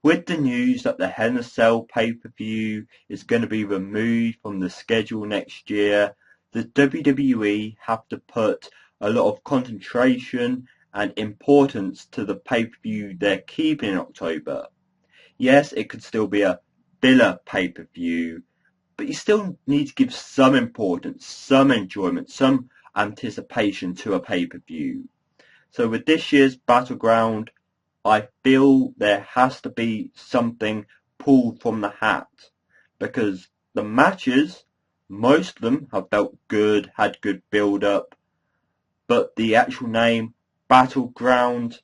With the news that the Hell in a Cell pay-per-view is going to be removed from the schedule next year, the WWE have to put a lot of concentration and importance to the pay-per-view they're keeping in October. Yes, it could still be a filler pay-per-view, but you still need to give some importance, some enjoyment, some anticipation to a pay-per-view. So with this year's BattleGround, I feel there has to be something pulled from the hat, because the matches, most of them have felt good, had good build-up, but the actual name, BattleGround,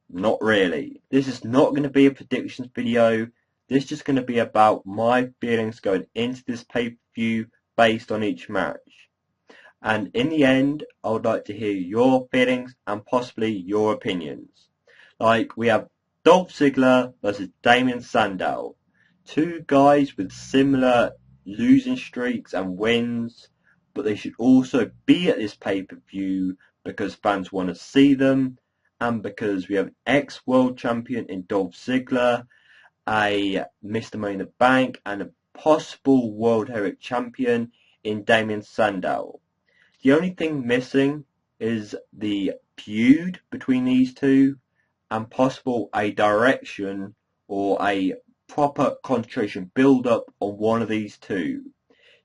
not really. This is not going to be a predictions video. This is just going to be about my feelings going into this pay-per-view based on each match. And in the end, I would like to hear your feelings and possibly your opinions. Like, we have Dolph Ziggler versus Damien Sandow. Two guys with similar losing streaks and wins, but they should also be at this pay-per-view because fans want to see them, and because we have an ex-world champion in Dolph Ziggler, a Mr. Money in the Bank, and a possible World Heavyweight Champion in Damien Sandow. The only thing missing is the feud between these two, and possible a direction or a proper concentration build-up on one of these two.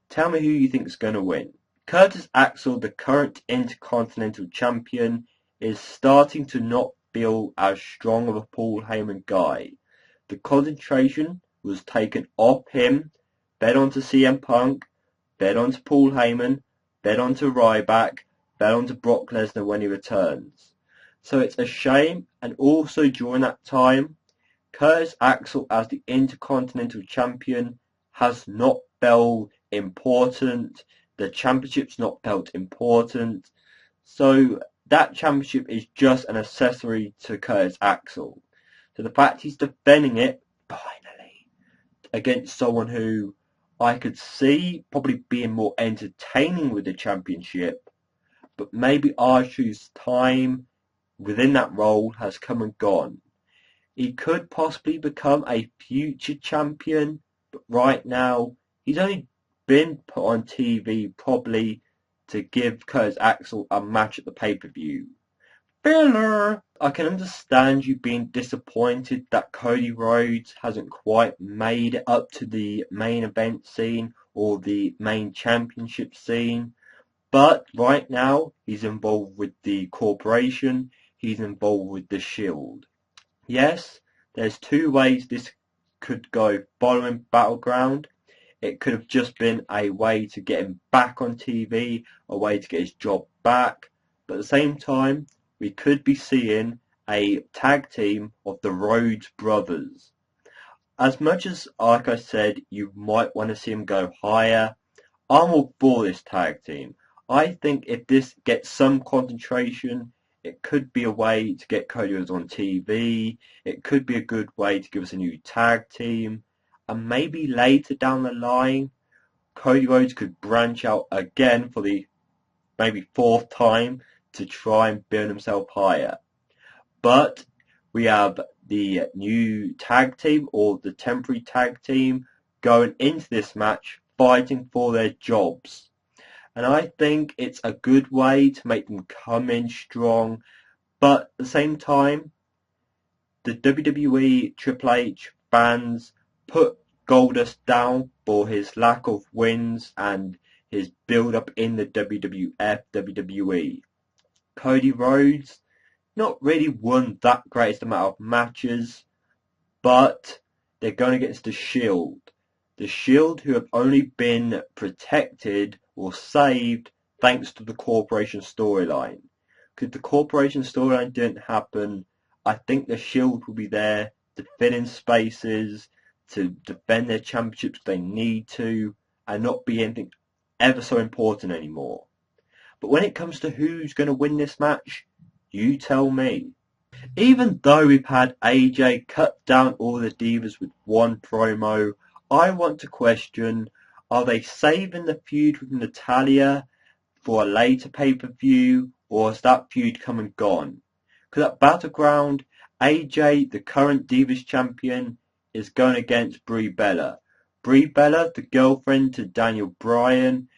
Tell me who you think is going to win. Curtis Axel, the current Intercontinental Champion, is starting to not feel as strong of a Paul Heyman guy. The concentration was taken off him, fed onto CM Punk, fed onto Paul Heyman, fed onto Ryback, fed onto Brock Lesnar when he returns. So it's a shame, and also during that time, Curtis Axel as the Intercontinental Champion has not felt important. The championship's not felt important. So that championship is just an accessory to Curtis Axel. So the fact he's defending it, finally, against someone who I could see probably being more entertaining with the championship, but maybe R-Truth's time within that role has come and gone. He could possibly become a future champion, but right now he's only been put on TV probably to give Curtis Axel a match at the pay-per-view. Filler! I can understand you being disappointed that Cody Rhodes hasn't quite made it up to the main event scene or the main championship scene, but right now he's involved with the corporation, he's involved with the Shield. Yes, there's two ways this could go following BattleGround. It could have just been a way to get him back on TV, a way to get his job back, but at the same time, we could be seeing a tag team of the Rhodes brothers. As much as, like I said, you might want to see him go higher, I'm all for this tag team. I think if this gets some concentration, it could be a way to get Cody Rhodes on TV. It could be a good way to give us a new tag team. And maybe later down the line, Cody Rhodes could branch out again for the maybe fourth time to try and build himself higher. But we have the new tag team, or the temporary tag team, going into this match fighting for their jobs. And I think it's a good way to make them come in strong, but at the same time, the WWE Triple H fans put Goldust down for his lack of wins and his build-up in the WWF, WWE. Cody Rhodes not really won that greatest amount of matches, but they're going against the Shield. The Shield, who have only been protected or saved thanks to the Corporation storyline. Because the Corporation storyline didn't happen, I think the Shield will be there to fill in spaces, to defend their championships if they need to, and not be anything ever so important anymore. But when it comes to who's going to win this match, you tell me. Even though we've had AJ cut down all the divas with one promo, I want to question, are they saving the feud with Natalya for a later pay-per-view, or has that feud come and gone? Because at BattleGround, AJ, the current Divas Champion, is going against Brie Bella. Brie Bella, the girlfriend to Daniel Bryan.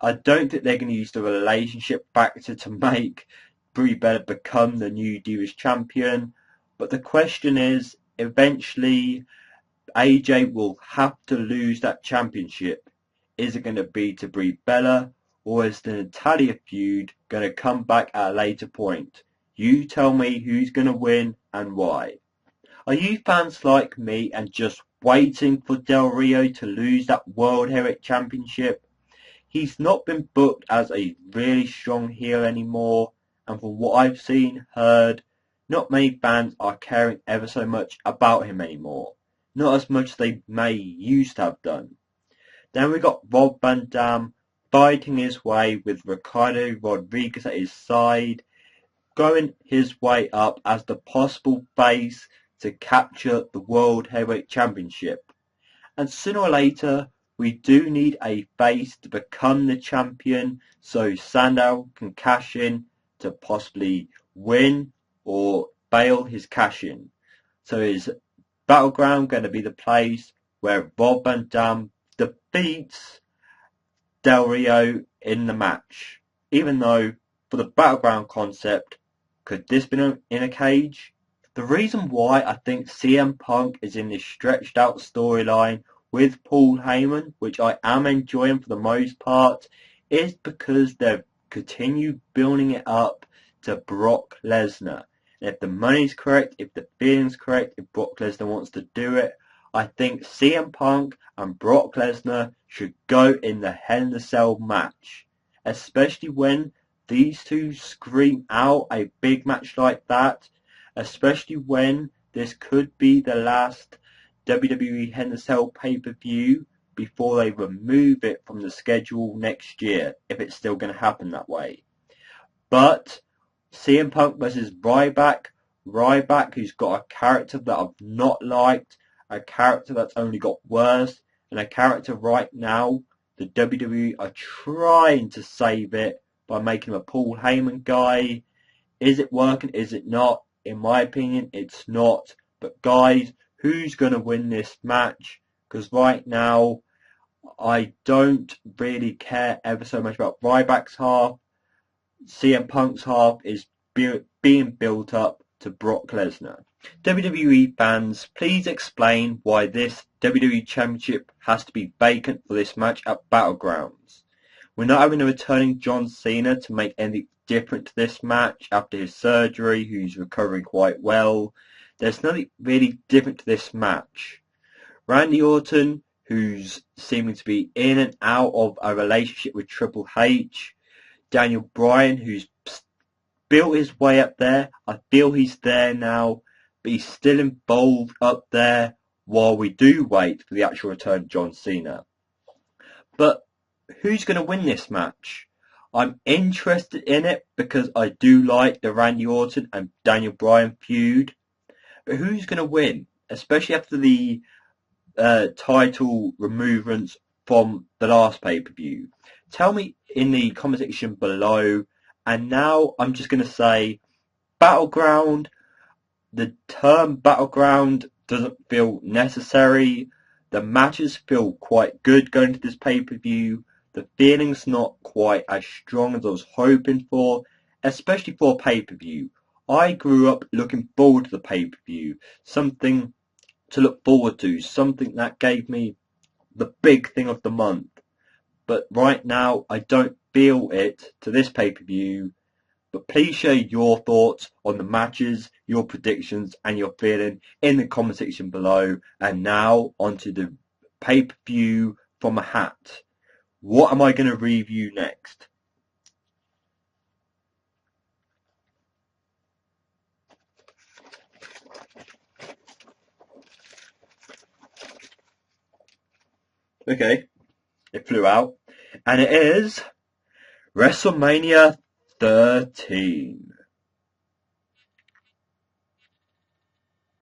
I don't think they're going to use the relationship factor to make Brie Bella become the new Divas champion. But the question is, eventually AJ will have to lose that championship. Is it going to be to Brie Bella, or is the Natalya feud going to come back at a later point? You tell me who's going to win and why. Are you fans like me and just waiting for Del Rio to lose that World Heavyweight Championship? He's not been booked as a really strong heel anymore, and from what I've seen, heard, not many fans are caring ever so much about him anymore. Not as much as they may used to have done. Then we got Rob Van Dam fighting his way with Ricardo Rodriguez at his side, going his way up as the possible face to capture the World Heavyweight Championship. And sooner or later, we do need a face to become the champion so Sandow can cash in to possibly win or fail his cash in. So is BattleGround going to be the place where Rob Van Dam defeats Del Rio in the match? Even though, for the BattleGround concept, could this be in a cage? The reason why I think CM Punk is in this stretched out storyline with Paul Heyman, which I am enjoying for the most part, is because they've continued building it up to Brock Lesnar. And if the money's correct, if the feeling's correct, if Brock Lesnar wants to do it, I think CM Punk and Brock Lesnar should go in the Hell in a Cell match. Especially when these two scream out a big match like that. Especially when this could be the last WWE Hell in a Cell pay-per-view before they remove it from the schedule next year, if it's still going to happen that way. But CM Punk versus Ryback, who's got a character that I've not liked, a character that's only got worse, and a character right now the WWE are trying to save it by making him a Paul Heyman guy. Is it working? Is it not? In my opinion, it's not. But guys, who's going to win this match? Because right now, I don't really care ever so much about Ryback's half. CM Punk's half is being built up to Brock Lesnar. WWE fans, please explain why this WWE Championship has to be vacant for this match at Battlegrounds. We're not having a returning John Cena to make anything different to this match after his surgery, who's recovering quite well. There's nothing really different to this match. Randy Orton, who's seeming to be in and out of a relationship with Triple H. Daniel Bryan, who's built his way up there. I feel he's there now, but he's still involved up there while we do wait for the actual return of John Cena. But who's going to win this match? I'm interested in it because I do like the Randy Orton and Daniel Bryan feud. But who's going to win? Especially after the title removals from the last pay-per-view. Tell me in the comment section below. And now I'm just going to say Battleground. The term Battleground doesn't feel necessary. The matches feel quite good going to this pay-per-view. The feeling's not quite as strong as I was hoping for, especially for a pay-per-view. I grew up looking forward to the pay-per-view, something to look forward to, something that gave me the big thing of the month. But right now, I don't feel it to this pay-per-view. But please share your thoughts on the matches, your predictions, and your feeling in the comment section below. And now, onto the pay-per-view from a hat. What am I going to review next? Okay, it flew out. And it is WrestleMania 13.